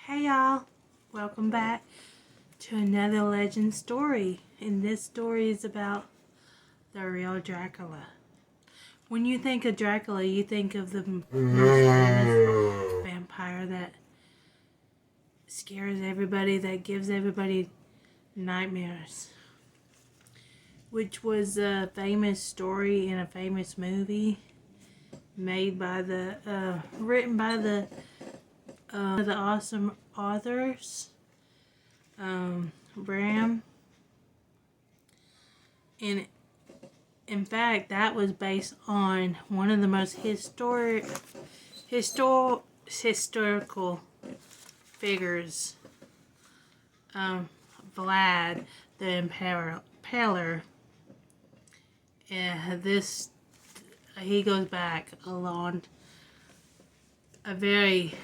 Hey y'all, welcome back to another legend story. And this story is about the real Dracula. When you think of Dracula, you think of the most famous vampire that scares everybody, that gives everybody nightmares. Which was a famous story in a famous movie made by written by the awesome authors, Bram. And in fact, that was based on one of the most historical figures, Vlad the Impaler. And he goes back a very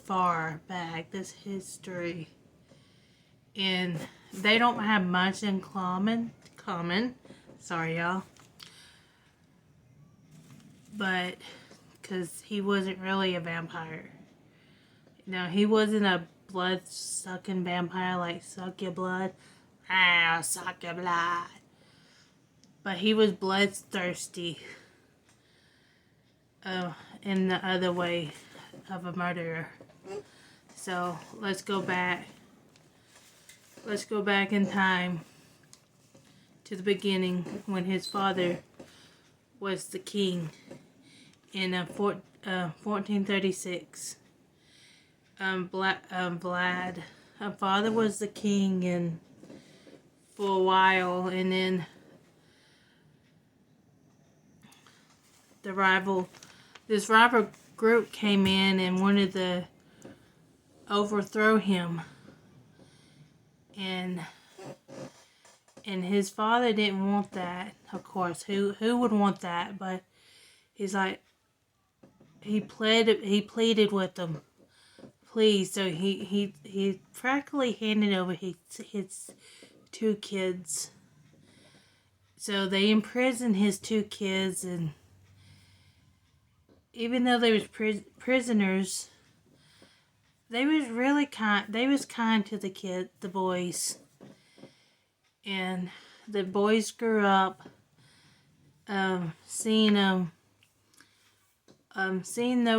far back, this history. And they don't have much in common. Sorry, y'all. But, because he wasn't really a vampire. No, he wasn't a blood-sucking vampire, like suck your blood. I'll suck your blood. But he was bloodthirsty. In the other way of a murderer. So, let's go back. Let's go back in time to the beginning when his father was the king in 1436. Vlad, father was the king and for a while, and then this rival group came in and wanted to overthrow him. And his father didn't want that, of course. Who would want that? But he's like, he pleaded with them, please. So he practically handed over his two kids. So they imprisoned his two kids, and even though they was prisoners, they was really kind. They was kind to the boys. And the boys grew up seeing the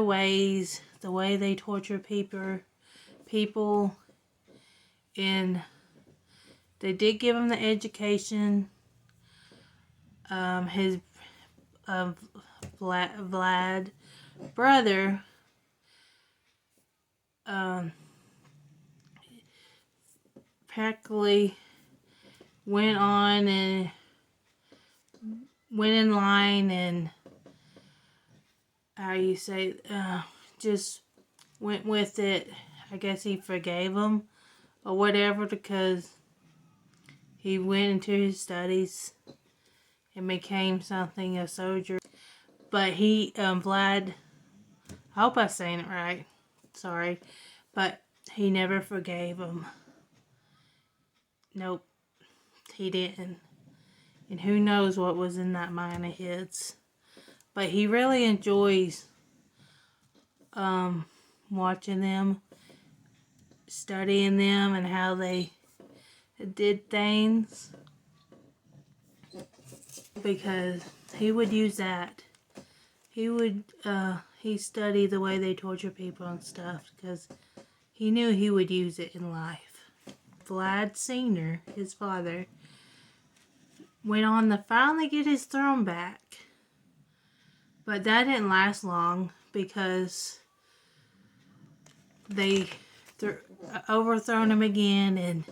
way they torture people, and they did give them the education. His Vlad brother practically went on and went in line and just went with it. I guess he forgave him or whatever, because he went into his studies and became a soldier. But Vlad, I hope I'm saying it right, sorry, but he never forgave him. Nope, he didn't. And who knows what was in that mind of his. But he really enjoys watching them, studying them, and how they did things. Because he would use that. He studied the way they torture people and stuff, because he knew he would use it in life. Vlad Sr., his father, went on to finally get his throne back. But that didn't last long, because they overthrown him again, and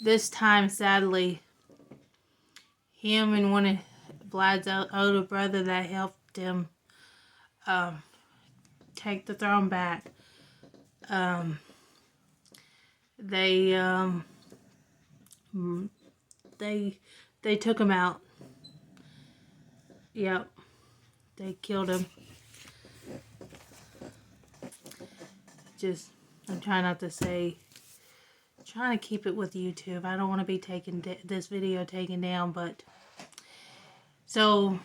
this time, sadly, him and one of Vlad's older brother that helped him take the throne back. They took him out. Yep, they killed him. I'm trying not to say. Trying to keep it with YouTube. I don't want to be taking this video taken down, but so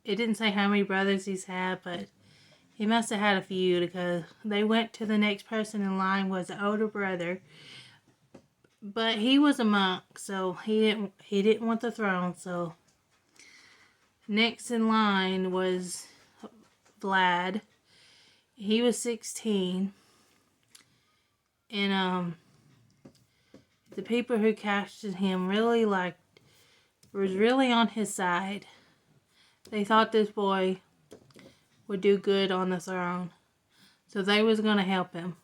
it didn't say how many brothers he's had, but he must have had a few, because they went to the next person in line was the older brother, but he was a monk, so he didn't want the throne. So next in line was Vlad. He was 16, and the people who casted him was really on his side. They thought this boy would do good on the throne, so they was gonna help him,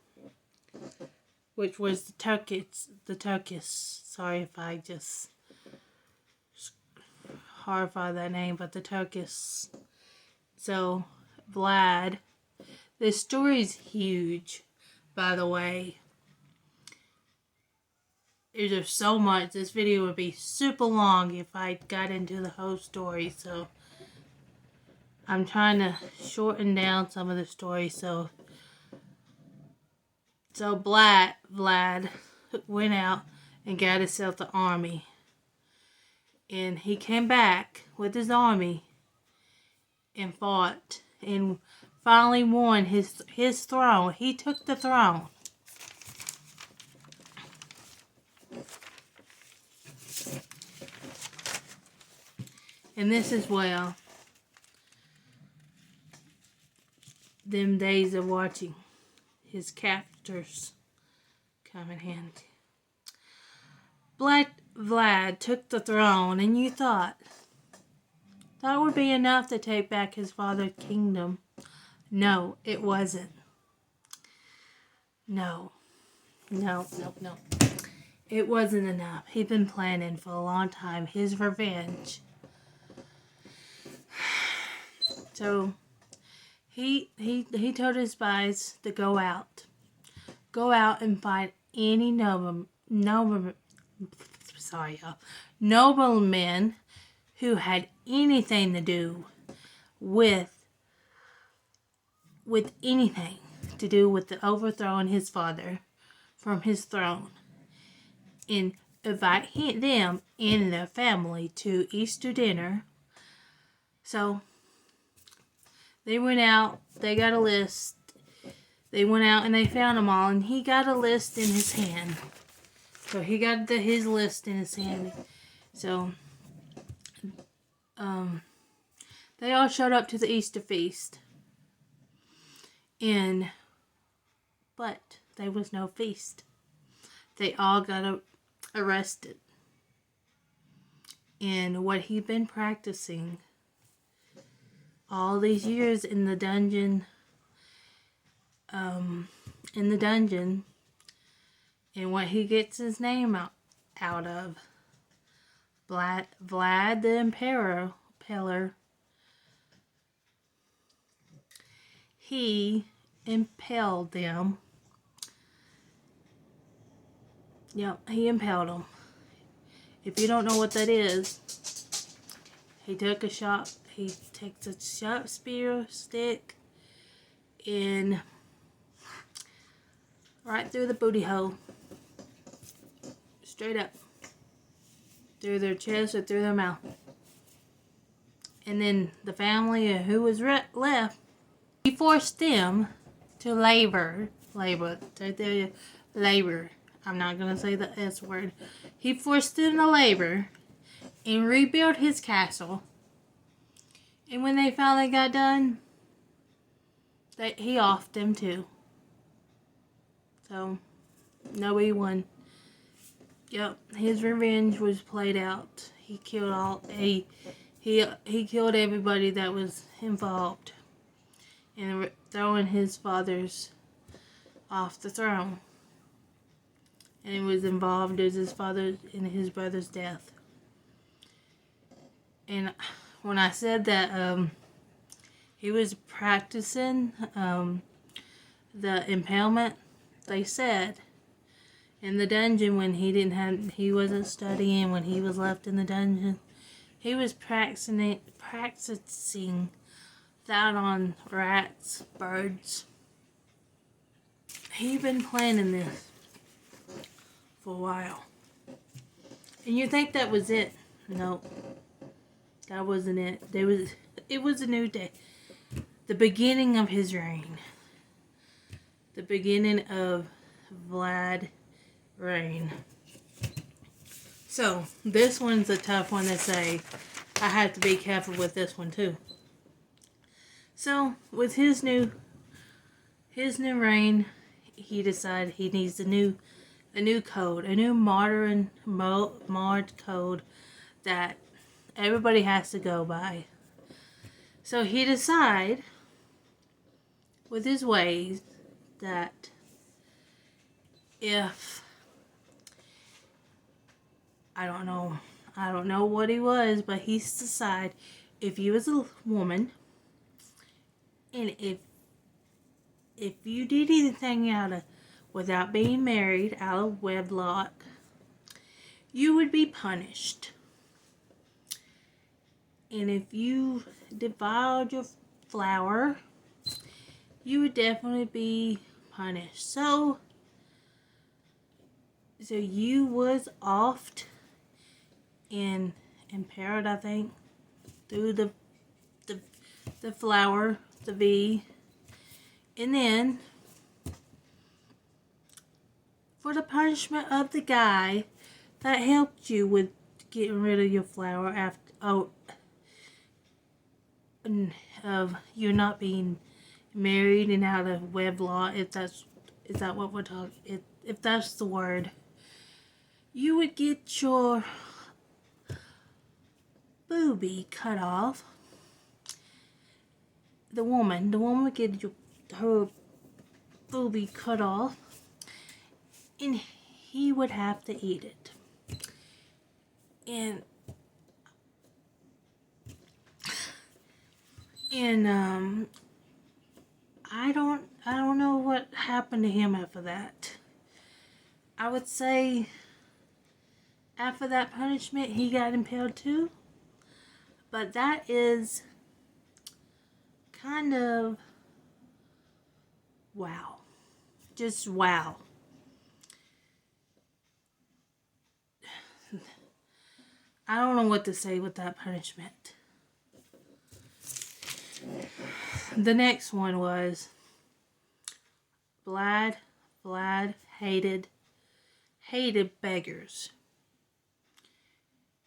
which was the Turkish. Sorry if I just horrify that name, but the Turkish. So Vlad, this story's huge, by the way. There's so much. This video would be super long if I got into the whole story, so I'm trying to shorten down some of the story. So Vlad went out and got himself the army, and he came back with his army and fought and finally won his throne. He took the throne. And this is well, them days of watching his captors come in handy. Vlad took the throne, and you thought that would be enough to take back his father's kingdom. No, it wasn't. No. It wasn't enough. He'd been planning for a long time his revenge. So he told his spies to go out and find any noblemen who had anything to do with anything to do with the overthrowing his father from his throne, and invite them and their family to Easter dinner. So they went out, they got a list. They went out and they found them all, and he got a list in his hand. So he got his list in his hand. So they all showed up to the Easter feast. But there was no feast. They all got arrested. And what he'd been practicing all these years in the dungeon, and what he gets his name out of, Vlad the Impaler, he impaled them. Yep, he impaled them. If you don't know what that is, he takes a sharp spear stick and right through the booty hole, straight up, through their chest or through their mouth. And then the family who was left, he forced them to labor. I'm not going to say the S word. He forced them to labor and rebuild his castle. And when they finally got done, he offed them too. So, nobody won. Yep, his revenge was played out. He killed he killed everybody that was involved in throwing his father's off the throne. And it was involved as his father and his brother's death. And when I said that he was practicing the impalement, they said in the dungeon when he wasn't studying, when he was left in the dungeon, he was practicing that on rats, birds. He'd been planning this for a while. And you think that was it? No, that wasn't it. It was a new day. The beginning of his reign. The beginning of Vlad reign. So, this one's a tough one to say. I had to be careful with this one too. So, with his new reign, he decided he needs a new code, a new modern mod code that everybody has to go by. So he decided, with his ways, that if I don't know what he was, but he decided if you was a woman, and if you did anything without being married, out of wedlock, you would be punished. And if you defiled your flower, you would definitely be punished. So you was offed and impaired, I think, through the flower, the V. And then, for the punishment of the guy that helped you with getting rid of your flower of you not being married and out of wedlock, is that what we're talking? If that's the word, you would get your boobie cut off. The woman would get her boobie cut off, and he would have to eat it. And I don't know what happened to him after that. I would say after that punishment he got impaled too. But that is kind of wow. Just wow. I don't know what to say with that punishment. The next one was Vlad hated beggars.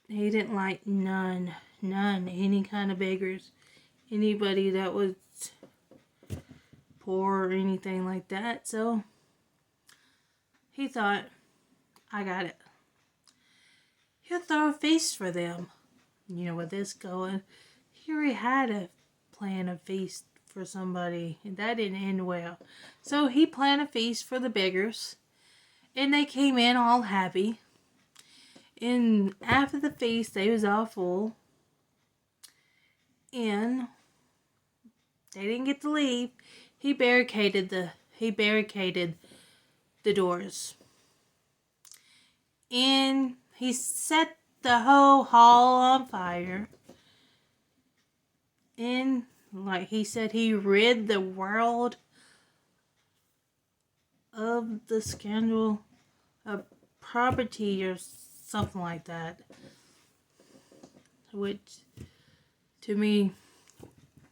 He didn't like none, any kind of beggars. Anybody that was poor or anything like that. So he thought, I got it. He'll throw a feast for them. You know, with this going, he already had a plan a feast for somebody, and that didn't end well. So he planned a feast for the beggars, and they came in all happy. And after the feast, they was all full, and they didn't get to leave. He barricaded the doors, and he set the whole hall on fire. And like he said, he rid the world of the scandal of property or something like that, which to me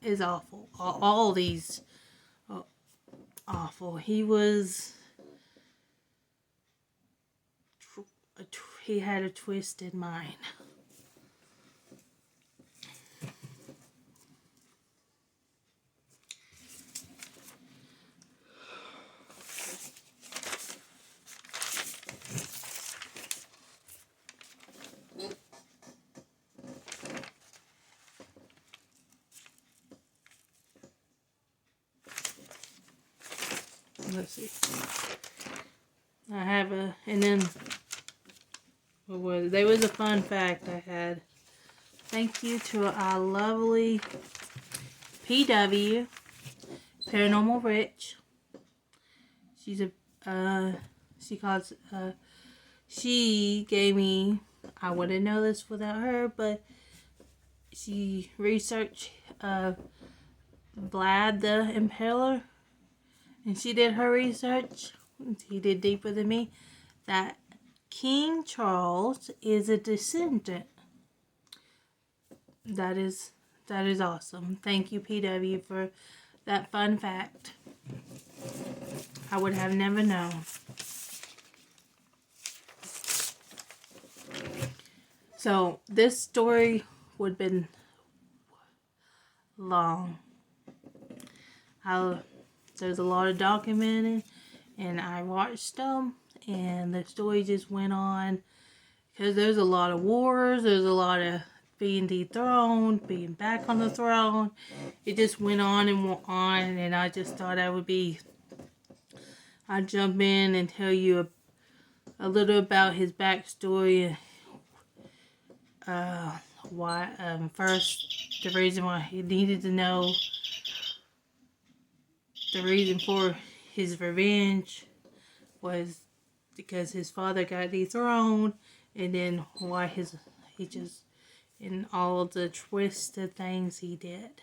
is awful. All these are awful. He had a twisted mind. Let's see. I have and then there was a fun fact I had. Thank you to our lovely PW, Paranormal Rich. She's she gave me, I wouldn't know this without her, but she researched Vlad the Impaler, and she did her research. She did deeper than me. That King Charles is a descendant. That is awesome. Thank you, PW, for that fun fact. I would have never known. So this story would have been long. There's a lot of documenting, and I watched them, and the story just went on, because there's a lot of wars, there's a lot of being dethroned, being back on the throne. It just went on and went on, and I just thought I'd jump in and tell you a little about his backstory. First, the reason why he needed to know, the reason for his revenge was because his father got dethroned, and then why and all of the twisted things he did.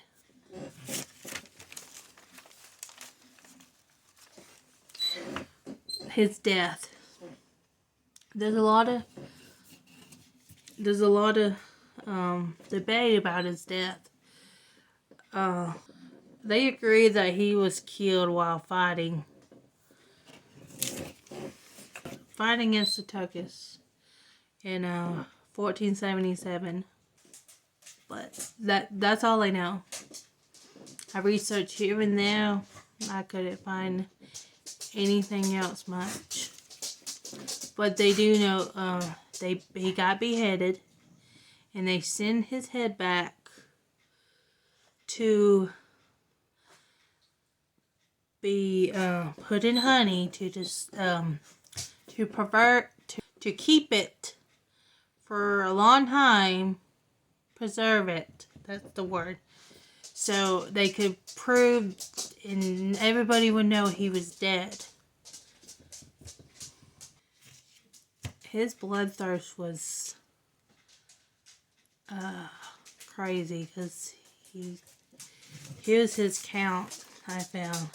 His death. There's a lot of debate about his death. They agree that he was killed while fighting against the Turkish in 1477. But that's all I know. I researched here and there. I couldn't find anything else much. But they do know he got beheaded, and they sent his head back to be put in honey to keep it for a long time, preserve it. That's the word. So they could prove, and everybody would know he was dead. His bloodthirst was crazy, because here's his count. I found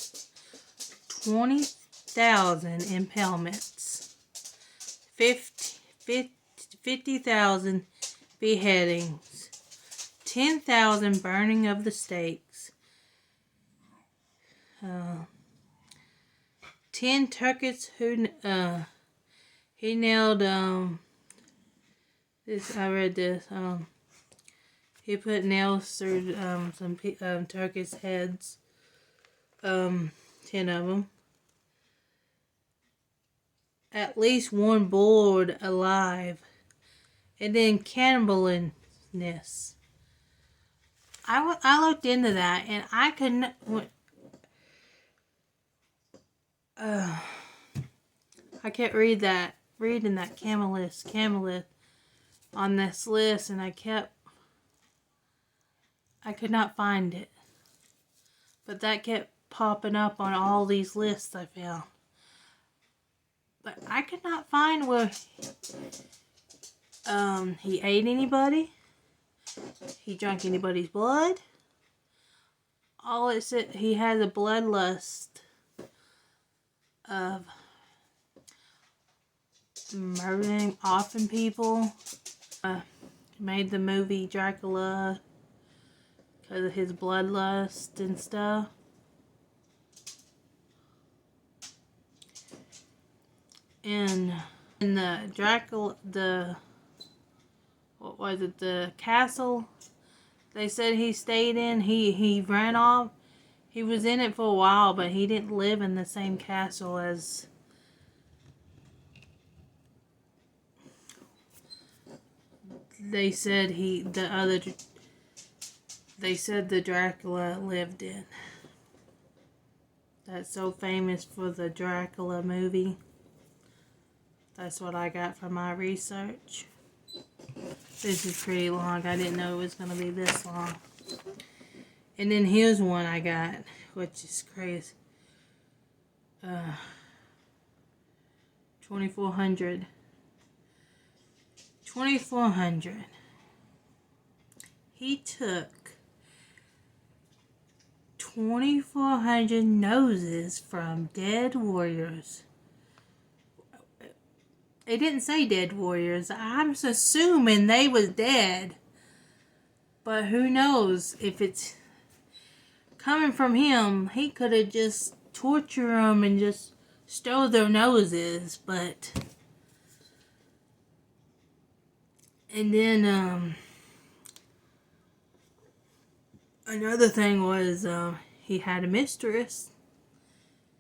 20,000 impalements, 50,000 beheadings, 10,000 burning of the stakes, 10 Turkish who he nailed this. I read this. He put nails through some Turkish heads. 10 of them. At least one bored alive. And then cannibalness. I looked into that, and I couldn't. I kept reading that Camelist on this list, and I could not find it. But that kept popping up on all these lists I found. But I could not find where he ate anybody, he drank anybody's blood. All it said, he had a bloodlust of murdering often people. Made the movie Dracula because of his bloodlust and stuff. And in the Dracula, the castle they said he stayed in, he ran off. He was in it for a while, but he didn't live in the same castle as they said the Dracula lived in. That's so famous for the Dracula movie. That's what I got from my research. This is pretty long. I didn't know it was going to be this long. And then here's one I got, which is crazy. 2400. 2400. He took 2400 noses from dead warriors. It didn't say dead warriors. I'm assuming they was dead. But who knows if it's coming from him. He could have just tortured them and just stole their noses. But and then another thing was he had a mistress.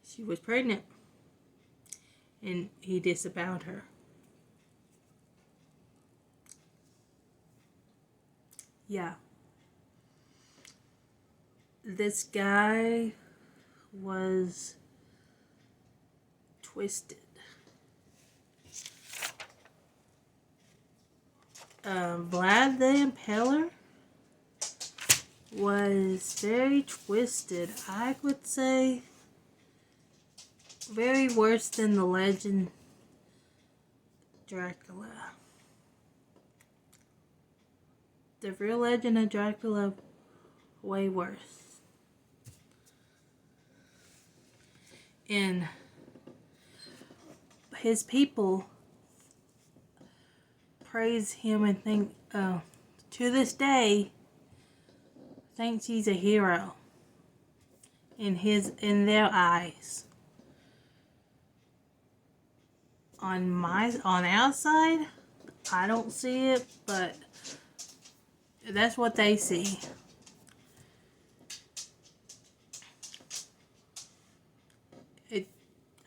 She was pregnant. And he disavowed her. Yeah. This guy was twisted. Vlad the Impaler was very twisted. I would say very worse than the legend Dracula. The real legend of Dracula, way worse. And his people praise him and think, to this day, thinks he's a hero in their eyes. On our side, I don't see it, but that's what they see.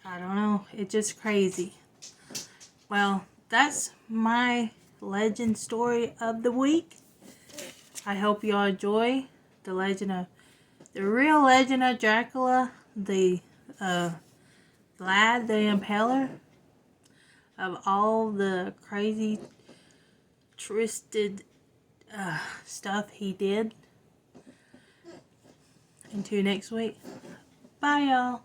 I don't know. It's just crazy. Well, that's my legend story of the week. I hope y'all enjoy the real legend of Dracula, the Vlad the Impaler, of all the crazy, twisted stuff he did. Until next week. Bye, y'all.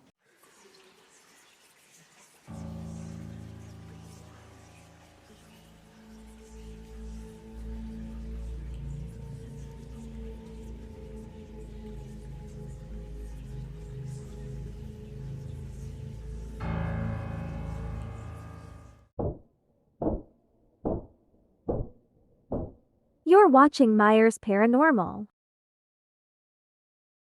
You're watching Myers Paranormal.